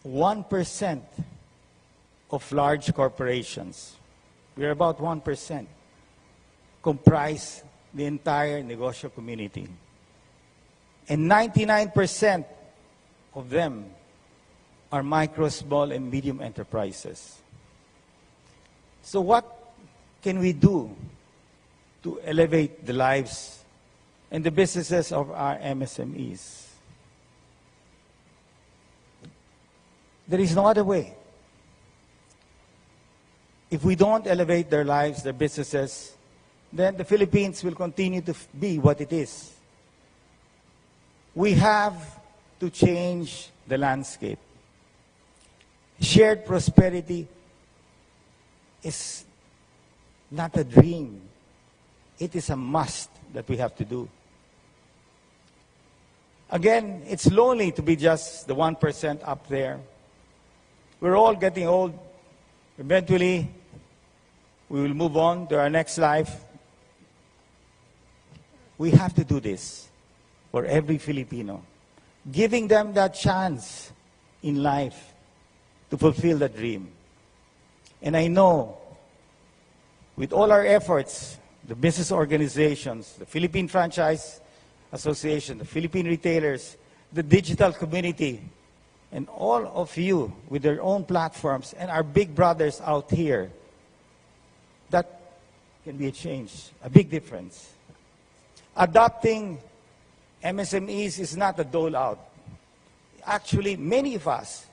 1% of large corporations, we're about 1%, comprise the entire Negosyo community. And 99% of them are micro, small, and medium enterprises. So what can we do to elevate the lives and the businesses of our MSMEs? There is no other way. If we don't elevate their lives, their businesses, then the Philippines will continue to be what it is. We have to change the landscape. Shared prosperity is not a dream. It is a must that we have to do. Again, it's lonely to be just the 1% up there. We're all getting old. Eventually, we will move on to our next life. We have to do this for every Filipino, giving them that chance in life to fulfill the dream. And I know, with all our efforts, the business organizations, the Philippine Franchise Association, the Philippine retailers, the digital community, and all of you with their own platforms, and our big brothers out here, that can be a change, a big difference. Adopting MSMEs is not a dole-out. Actually, many of us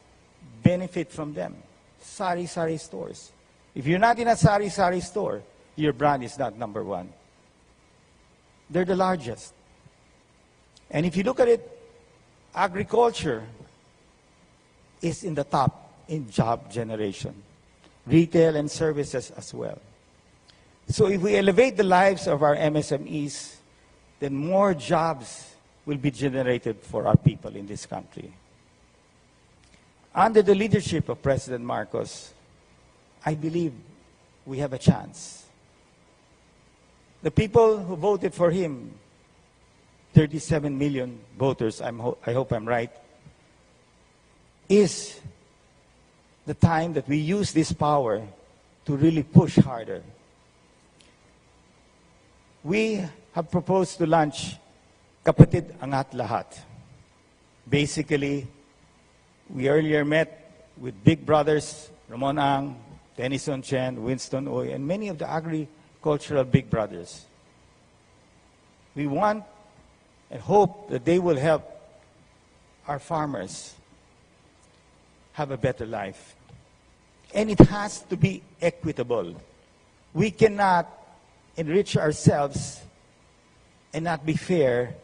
benefit from them. Sari-sari stores. If you're not in a sari-sari store, your brand is not number one. They're the largest. And if you look at it, agriculture is in the top in job generation. Retail and services as well. So if we elevate the lives of our MSMEs, then more jobs will be generated for our people in this country. Under the leadership of President Marcos, I believe we have a chance. The people who voted for him, 37 million voters, I hope I'm right, is the time that we use this power to really push harder. We have proposed to launch Kapatid Angat Lahat. Basically, we earlier met with big brothers, Ramon Ang, Tennyson Chen, Winston Oy, and many of the agricultural big brothers. We want and hope that they will help our farmers have a better life. And it has to be equitable. We cannot enrich ourselves and not be fair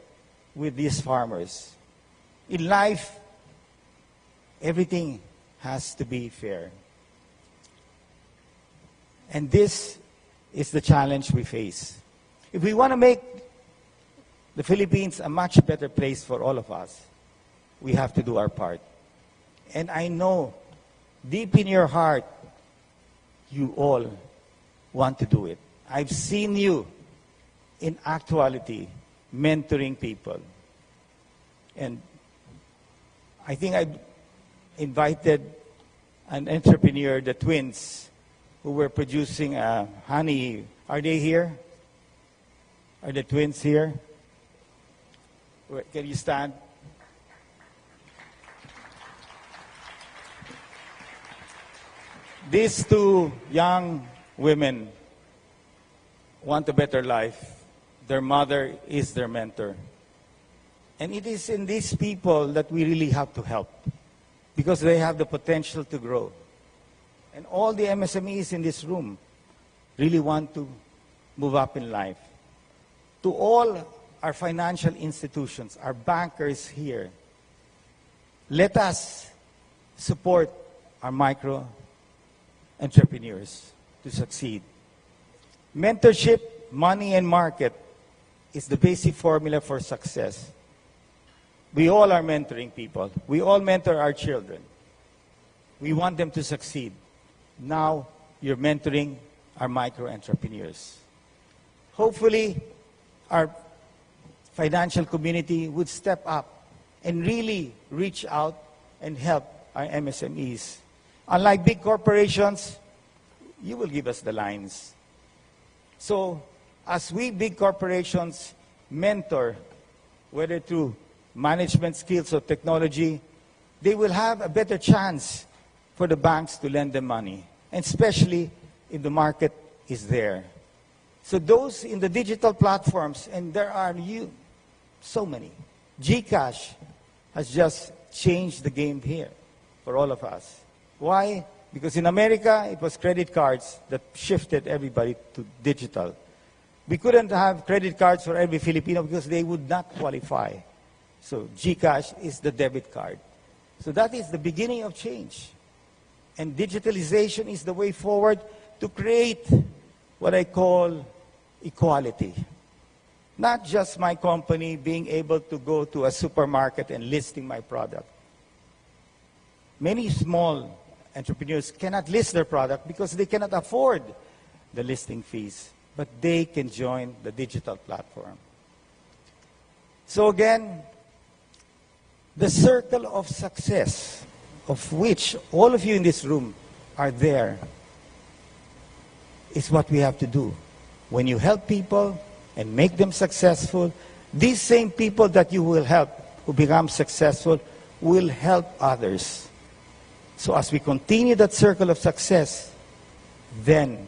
with these farmers. In life, everything has to be fair. And this is the challenge we face. If we want to make the Philippines a much better place for all of us, we have to do our part. And I know, deep in your heart, you all want to do it. I've seen you, in actuality, mentoring people. And I think I invited an entrepreneur, the twins, who were producing honey. Are they here? Are the twins here? Can you stand? These two young women want a better life. Their mother is their mentor. And it is in these people that we really have to help, because they have the potential to grow. And all the MSMEs in this room really want to move up in life. To all our financial institutions, our bankers here, let us support our micro entrepreneurs to succeed. Mentorship, money, and market is the basic formula for success. We all are mentoring people. We all mentor our children. We want them to succeed. Now, you're mentoring our micro entrepreneurs. Hopefully, our financial community would step up and really reach out and help our MSMEs. Unlike big corporations, you will give us the lines. So, as we big corporations mentor, whether through management skills or technology, they will have a better chance for the banks to lend them money, and especially if the market is there. So those in the digital platforms, and there are so many. GCash has just changed the game here for all of us. Why? Because in America, it was credit cards that shifted everybody to digital. We couldn't have credit cards for every Filipino because they would not qualify. So GCash is the debit card. So that is the beginning of change. And digitalization is the way forward to create what I call equality. Not just my company being able to go to a supermarket and listing my product. Many small entrepreneurs cannot list their product because they cannot afford the listing fees, but they can join the digital platform. So again, the circle of success, of which all of you in this room are there, is what we have to do. When you help people and make them successful, these same people that you will help, who become successful, will help others. So as we continue that circle of success, then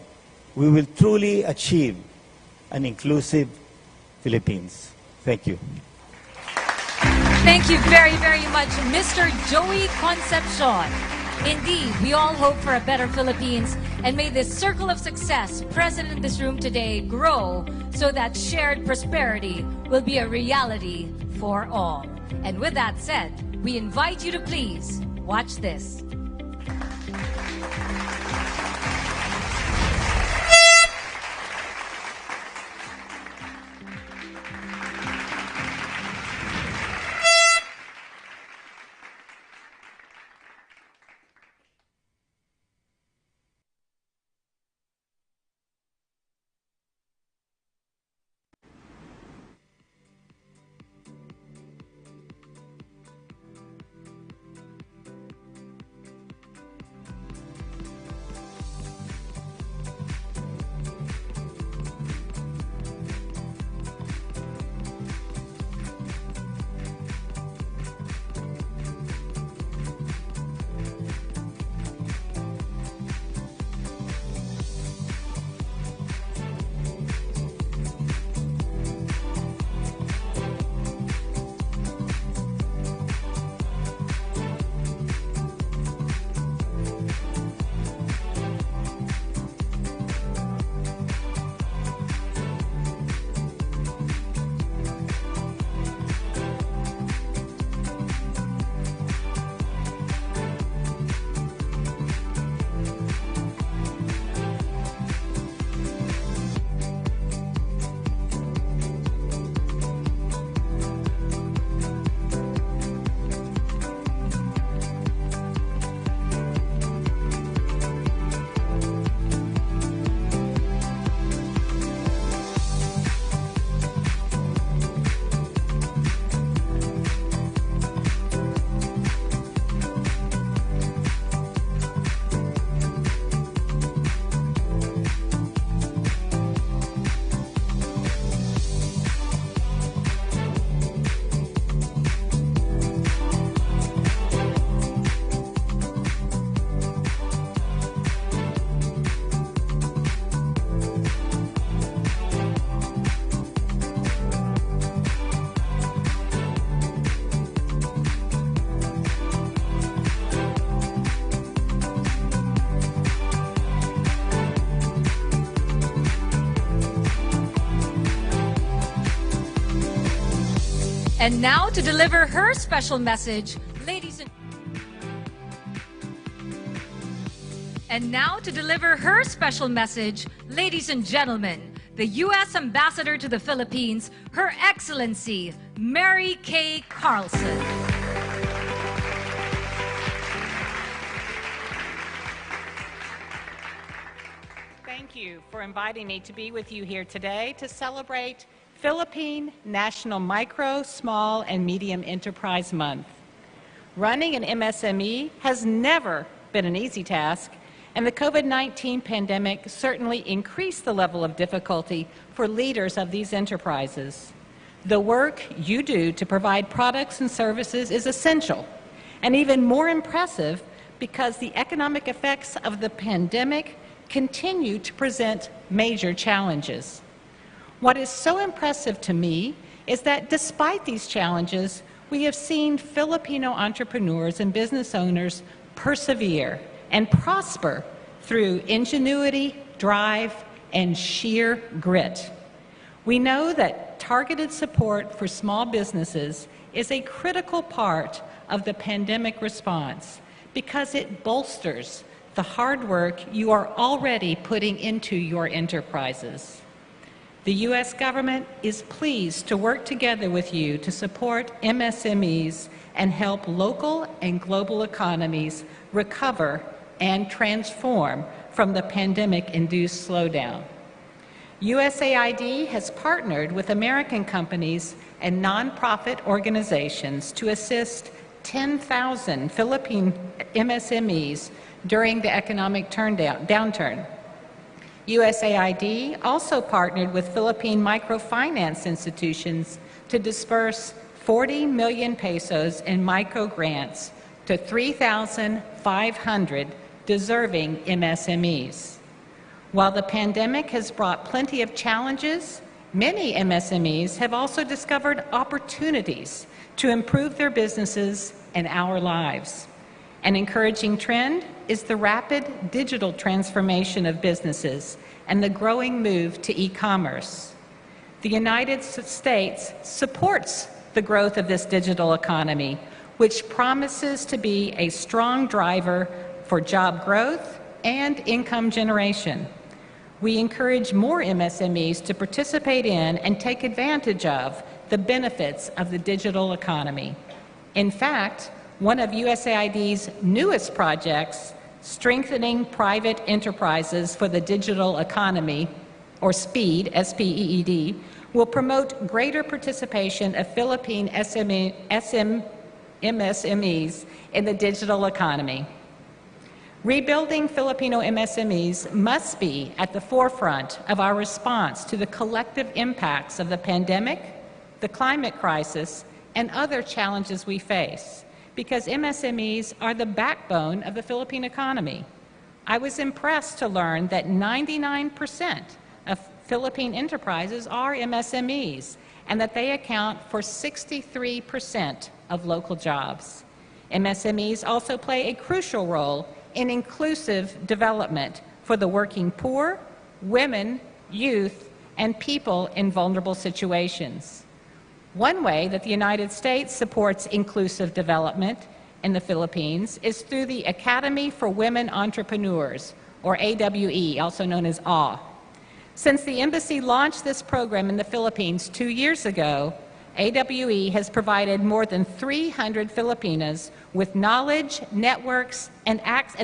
we will truly achieve an inclusive Philippines. Thank you. Thank you very, very much, Mr. Joey Concepcion. Indeed, we all hope for a better Philippines, and may this circle of success present in this room today grow so that shared prosperity will be a reality for all. And with that said, we invite you to please watch this. And now to deliver her special message, ladies and gentlemen, the U.S. Ambassador to the Philippines, Her Excellency, Mary Kay Carlson. Thank you for inviting me to be with you here today to celebrate Philippine National Micro, Small, and Medium Enterprise Month. Running an MSME has never been an easy task, and the COVID-19 pandemic certainly increased the level of difficulty for leaders of these enterprises. The work you do to provide products and services is essential, and even more impressive because the economic effects of the pandemic continue to present major challenges. What is so impressive to me is that despite these challenges, we have seen Filipino entrepreneurs and business owners persevere and prosper through ingenuity, drive, and sheer grit. We know that targeted support for small businesses is a critical part of the pandemic response because it bolsters the hard work you are already putting into your enterprises. The U.S. government is pleased to work together with you to support MSMEs and help local and global economies recover and transform from the pandemic-induced slowdown. USAID has partnered with American companies and nonprofit organizations to assist 10,000 Philippine MSMEs during the economic downturn. USAID also partnered with Philippine microfinance institutions to disperse 40 million pesos in microgrants to 3,500 deserving MSMEs. While the pandemic has brought plenty of challenges, many MSMEs have also discovered opportunities to improve their businesses and our lives. An encouraging trend is the rapid digital transformation of businesses and the growing move to e-commerce. The United States supports the growth of this digital economy, which promises to be a strong driver for job growth and income generation. We encourage more MSMEs to participate in and take advantage of the benefits of the digital economy. In fact, one of USAID's newest projects, Strengthening Private Enterprises for the Digital Economy, or SPEED, S-P-E-E-D, will promote greater participation of Philippine MSMEs in the digital economy. Rebuilding Filipino MSMEs must be at the forefront of our response to the collective impacts of the pandemic, the climate crisis, and other challenges we face, because MSMEs are the backbone of the Philippine economy. I was impressed to learn that 99% of Philippine enterprises are MSMEs, and that they account for 63% of local jobs. MSMEs also play a crucial role in inclusive development for the working poor, women, youth, and people in vulnerable situations. One way that the United States supports inclusive development in the Philippines is through the Academy for Women Entrepreneurs, or AWE, also known as AW. Since the embassy launched this program in the Philippines 2 years ago, AWE has provided more than 300 Filipinas with knowledge, networks, and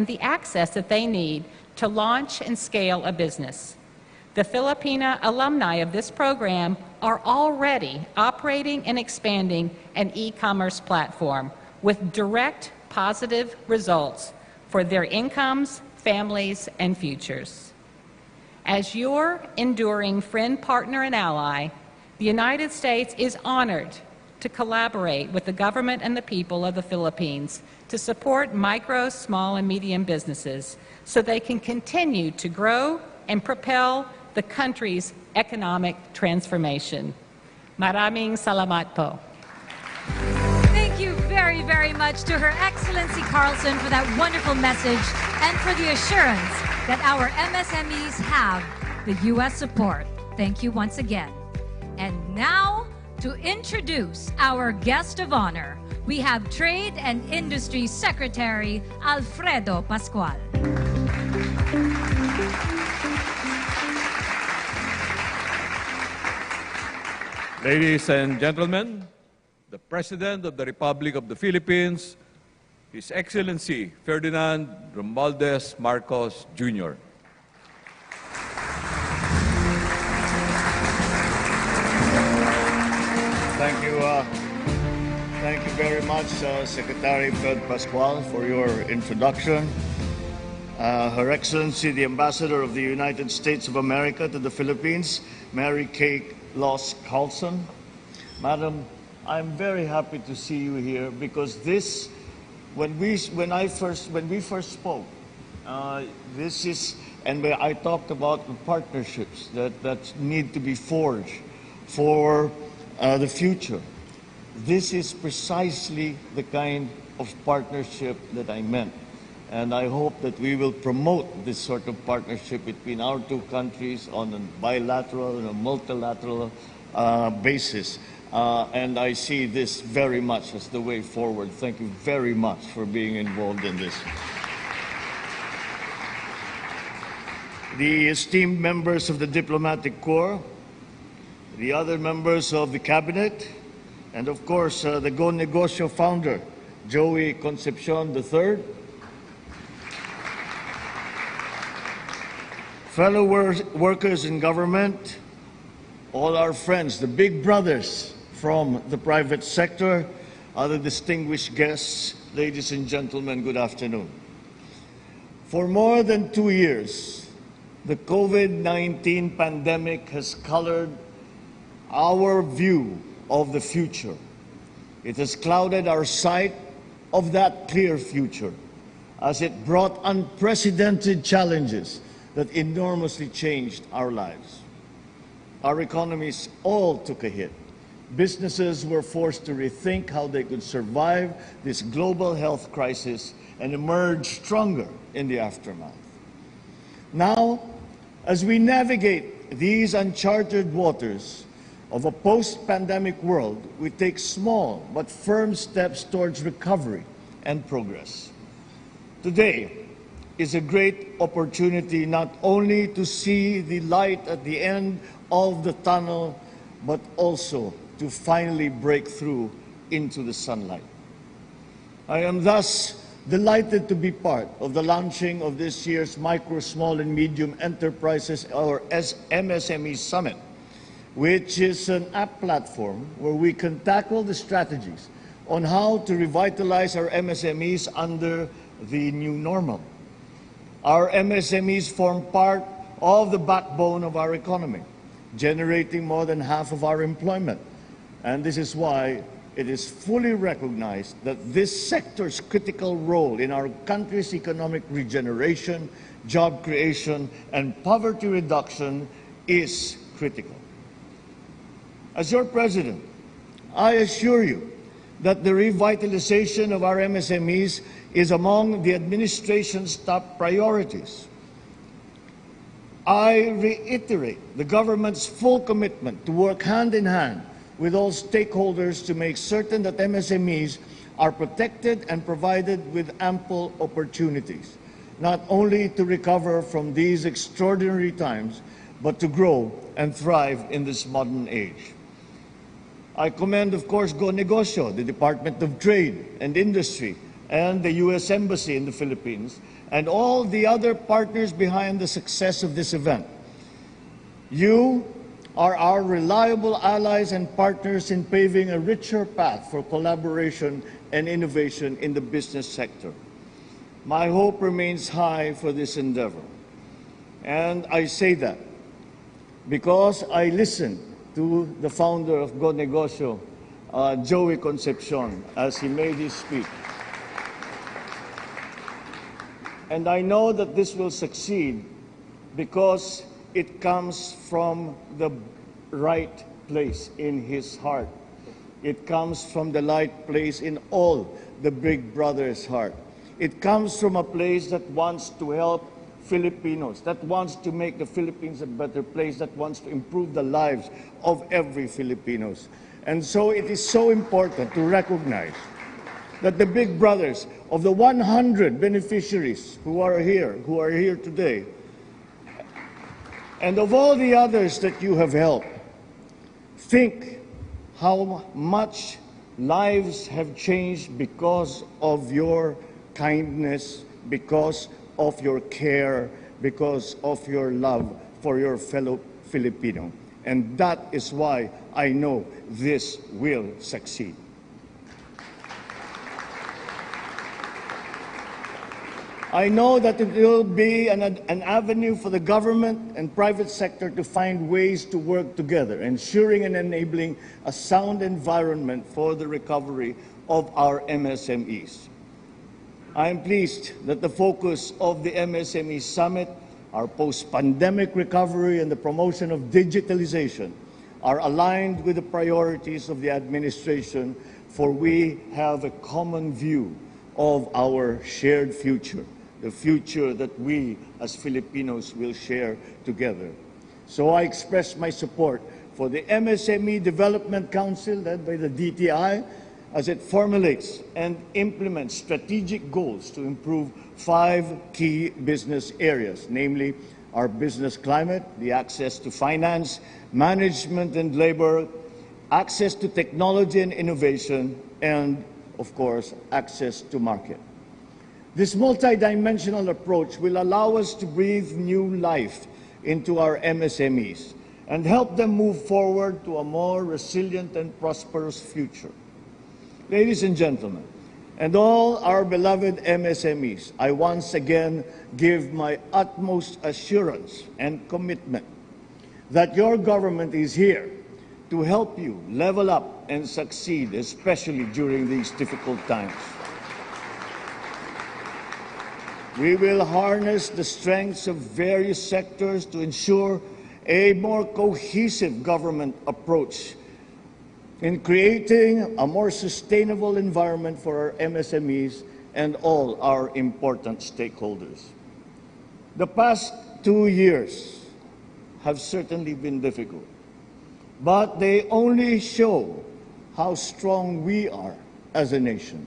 the access that they need to launch and scale a business. The Filipina alumni of this program are already operating and expanding an e-commerce platform with direct positive results for their incomes, families, and futures. As your enduring friend, partner, and ally, the United States is honored to collaborate with the government and the people of the Philippines to support micro, small, and medium businesses so they can continue to grow and propel the country's economic transformation. Maraming salamat po. Thank you very, very much to Her Excellency Carlson for that wonderful message and for the assurance that our MSMEs have the U.S. support. Thank you once again. And now, to introduce our guest of honor, we have Trade and Industry Secretary Alfredo Pascual. Ladies and gentlemen, the President of the Republic of the Philippines, His Excellency Ferdinand Romualdez Marcos, Jr. Thank you very much, Secretary Fred Pascual, for your introduction. Her Excellency, the Ambassador of the United States of America to the Philippines, Mary Kay Loss Carlson. Madam, I'm very happy to see you here because this, when we first spoke, this is, and where I talked about the partnerships that need to be forged for the future. This is precisely the kind of partnership that I meant. And I hope that we will promote this sort of partnership between our two countries on a bilateral and a multilateral basis. And I see this very much as the way forward. Thank you very much for being involved in this. The esteemed members of the Diplomatic Corps, the other members of the Cabinet, and of course the Go Negosyo founder, Joey Concepcion III, fellow workers in government, all our friends, the big brothers from the private sector, other distinguished guests, ladies and gentlemen, good afternoon. For more than 2 years, the COVID-19 pandemic has colored our view of the future. It has clouded our sight of that clear future as it brought unprecedented challenges that enormously changed our lives. Our economies all took a hit. Businesses were forced to rethink how they could survive this global health crisis and emerge stronger in the aftermath. Now, as we navigate these uncharted waters of a post-pandemic world, we take small but firm steps towards recovery and progress. Today is a great opportunity not only to see the light at the end of the tunnel, but also to finally break through into the sunlight. I am thus delighted to be part of the launching of this year's Micro, Small and Medium Enterprises, or MSME Summit, which is an app platform where we can tackle the strategies on how to revitalize our MSMEs under the new normal. Our MSMEs form part of the backbone of our economy, generating more than half of our employment. And this is why it is fully recognized that this sector's critical role in our country's economic regeneration, job creation, and poverty reduction is critical. As your president, I assure you that the revitalization of our MSMEs is among the administration's top priorities. I reiterate the government's full commitment to work hand in hand with all stakeholders to make certain that MSMEs are protected and provided with ample opportunities, not only to recover from these extraordinary times, but to grow and thrive in this modern age. I commend, of course, Go Negosyo, the Department of Trade and Industry, and the U.S. Embassy in the Philippines, and all the other partners behind the success of this event. You are our reliable allies and partners in paving a richer path for collaboration and innovation in the business sector. My hope remains high for this endeavor. And I say that because I listened to the founder of Go Negosyo, Joey Concepcion, as he made his speech. And I know that this will succeed because it comes from the right place in his heart. It comes from the right place in all the big brothers' heart. It comes from a place that wants to help Filipinos, that wants to make the Philippines a better place, that wants to improve the lives of every Filipinos. And so it is so important to recognize that the big brothers of the 100 beneficiaries who are here today, and of all the others that you have helped, think how much lives have changed because of your kindness, because of your care, because of your love for your fellow Filipino. And that is why I know this will succeed. I know that it will be an avenue for the government and private sector to find ways to work together, ensuring and enabling a sound environment for the recovery of our MSMEs. I am pleased that the focus of the MSME Summit, our post-pandemic recovery and the promotion of digitalization are aligned with the priorities of the administration, for we have a common view of our shared future, the future that we as Filipinos will share together. So I express my support for the MSME Development Council led by the DTI as it formulates and implements strategic goals to improve 5 key business areas, namely our business climate, the access to finance, management and labor, access to technology and innovation, and of course, access to market. This multidimensional approach will allow us to breathe new life into our MSMEs and help them move forward to a more resilient and prosperous future. Ladies and gentlemen, and all our beloved MSMEs, I once again give my utmost assurance and commitment that your government is here to help you level up and succeed, especially during these difficult times. We will harness the strengths of various sectors to ensure a more cohesive government approach in creating a more sustainable environment for our MSMEs and all our important stakeholders. The past 2 years have certainly been difficult, but they only show how strong we are as a nation.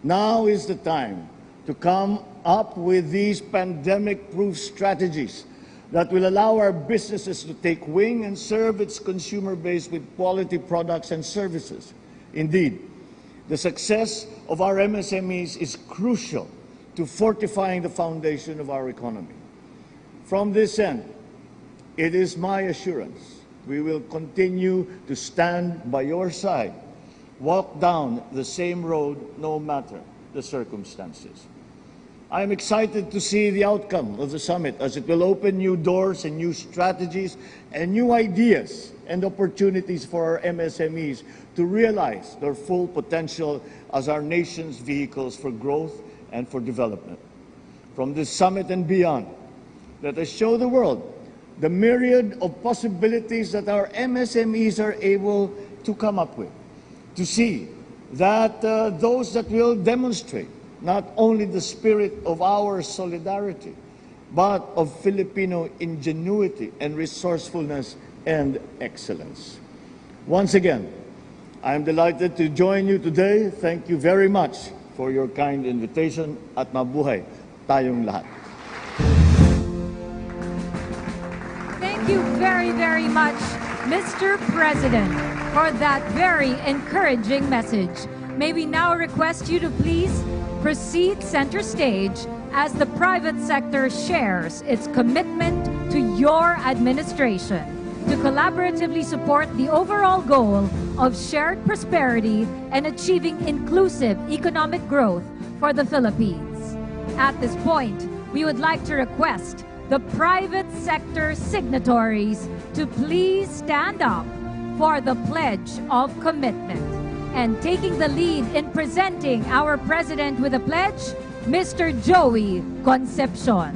Now is the time to come up with these pandemic-proof strategies that will allow our businesses to take wing and serve its consumer base with quality products and services. Indeed, the success of our MSMEs is crucial to fortifying the foundation of our economy. From this end, it is my assurance we will continue to stand by your side, walk down the same road no matter the circumstances. I am excited to see the outcome of the summit as it will open new doors and new strategies and new ideas and opportunities for our MSMEs to realize their full potential as our nation's vehicles for growth and for development. From this summit and beyond, let us show the world the myriad of possibilities that our MSMEs are able to come up with, to see that those that will demonstrate not only the spirit of our solidarity, but of Filipino ingenuity and resourcefulness and excellence. Once again, I am delighted to join you today. Thank you very much for your kind invitation at mabuhay tayong lahat. Thank you very, very much, Mr. President, for that very encouraging message. May we now request you to please proceed center stage as the private sector shares its commitment to your administration to collaboratively support the overall goal of shared prosperity and achieving inclusive economic growth for the Philippines. At this point, we would like to request the private sector signatories to please stand up for the Pledge of Commitment. And taking the lead in presenting our President with a pledge, Mr. Joey Concepcion.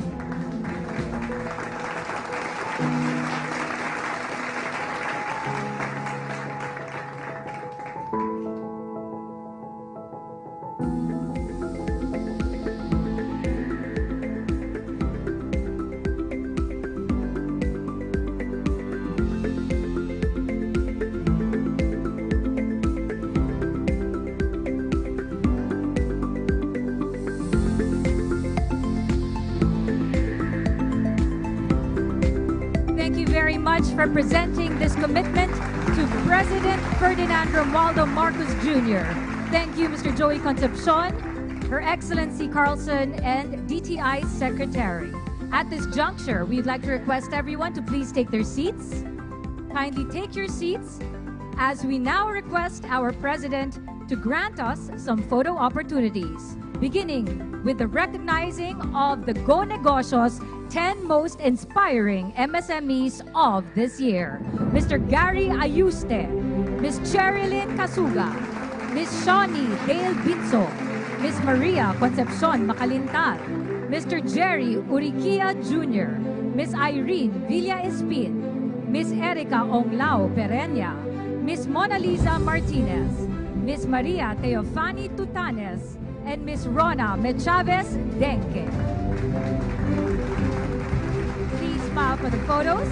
For presenting this commitment to President Ferdinand Marcos Jr. Thank you, Mr. Joey Concepcion, Her Excellency Carlson, and DTI Secretary. At this juncture, we'd like to request everyone to please take their seats. Kindly take your seats as we now request our President to grant us some photo opportunities. beginning with the recognizing of the Go Negosyo's 10 most inspiring MSMEs of this year. Mr. Gary Ayuste, Ms. Cherilyn Casuga, Ms. Shawnee Dale Bitso, Ms. Maria Concepcion Macalintal, Mr. Jerry Uriquia Jr., Ms. Irene Villa Espin, Ms. Erica Onglao Pereña, Ms. Mona Lisa Martinez, Ms. Maria Teofani Tutanes, and Ms. Rona Mechavez Denke. Please smile for the photos.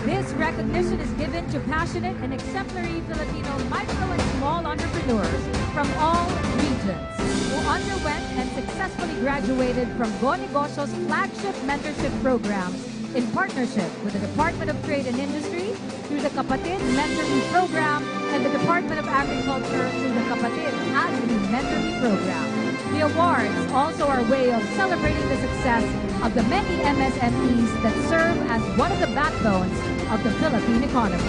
This recognition is given to passionate and exemplary Filipino micro and small entrepreneurs from all regions who underwent and successfully graduated from Go Negosyo's flagship mentorship programs in partnership with the Department of Trade and Industry through the Kapatid Mentoring Program and the Department of Agriculture through the Kapatid Agri Mentoring Program. The awards also are a way of celebrating the success of the many MSMEs that serve as one of the backbones of the Philippine economy.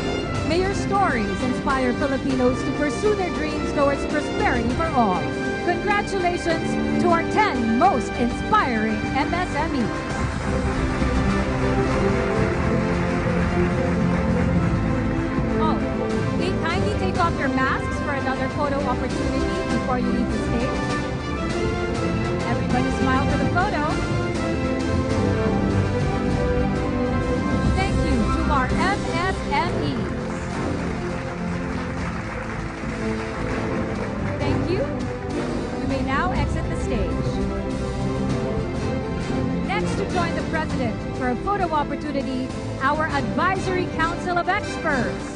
May your stories inspire Filipinos to pursue their dreams towards prosperity for all. Congratulations to our 10 most inspiring MSMEs. Oh, kindly take off your masks for another photo opportunity before you leave the stage. Everybody smile for the photo. Thank you to our MSMEs. Thank you. You may now exit the stage. Next to join the President for a photo opportunity, our Advisory Council of Experts.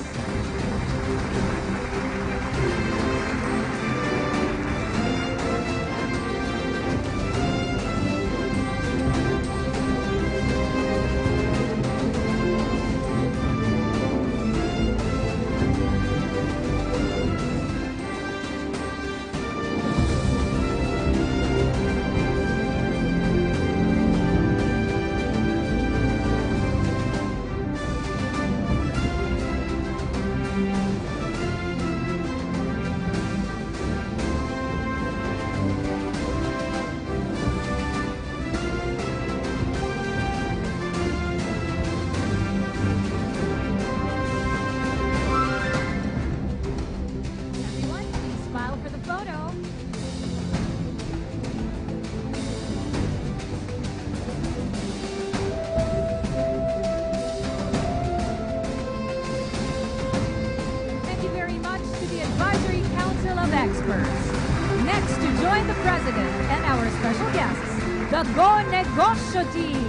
The Go Negosyo team.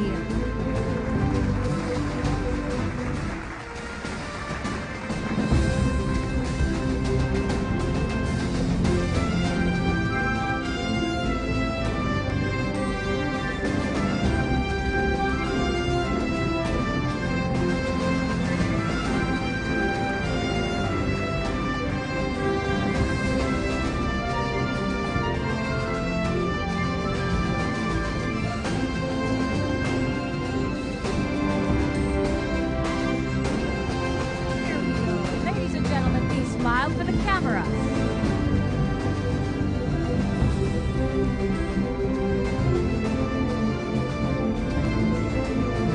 For the camera.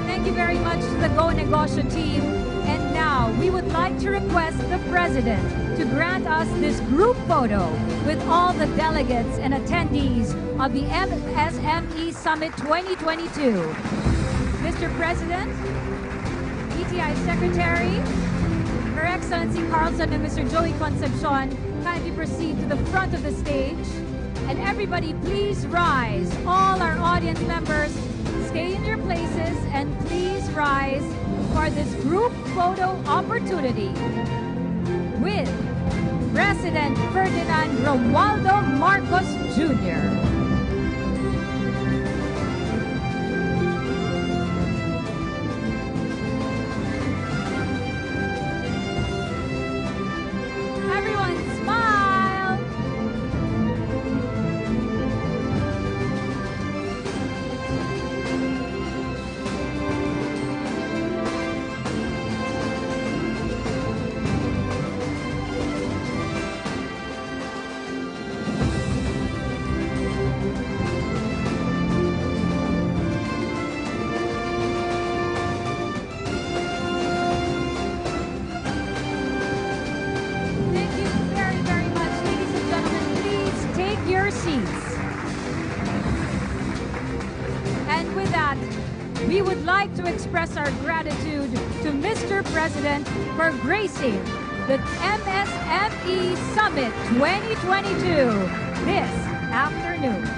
Thank you very much to the Go Negosyo team. And now we would like to request the President to grant us this group photo with all the delegates and attendees of the MSME Summit 2022. Mr. President, PTI Secretary, Her Excellency Carlson and Mr. Joey Concepcion, kindly proceed to the front of the stage. And everybody, please rise. All our audience members, stay in your places and please rise for this group photo opportunity with President Ferdinand Romualdo Marcos Jr. that, we would like to express our gratitude to Mr. President for gracing the MSME Summit 2022 this afternoon.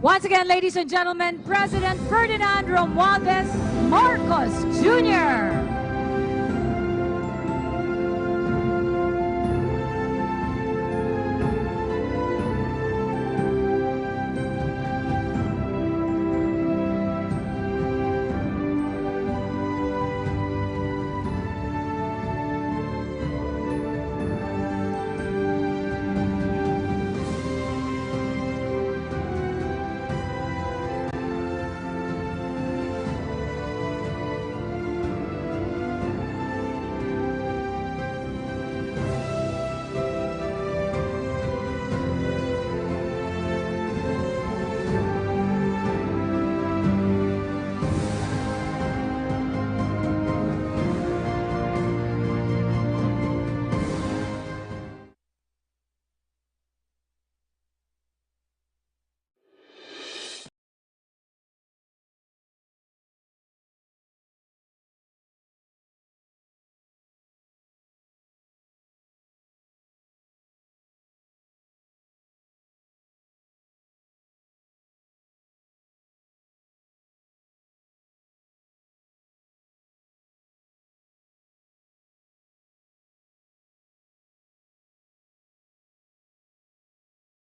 Once again, ladies and gentlemen, President Ferdinand Romualdez Marcos Jr.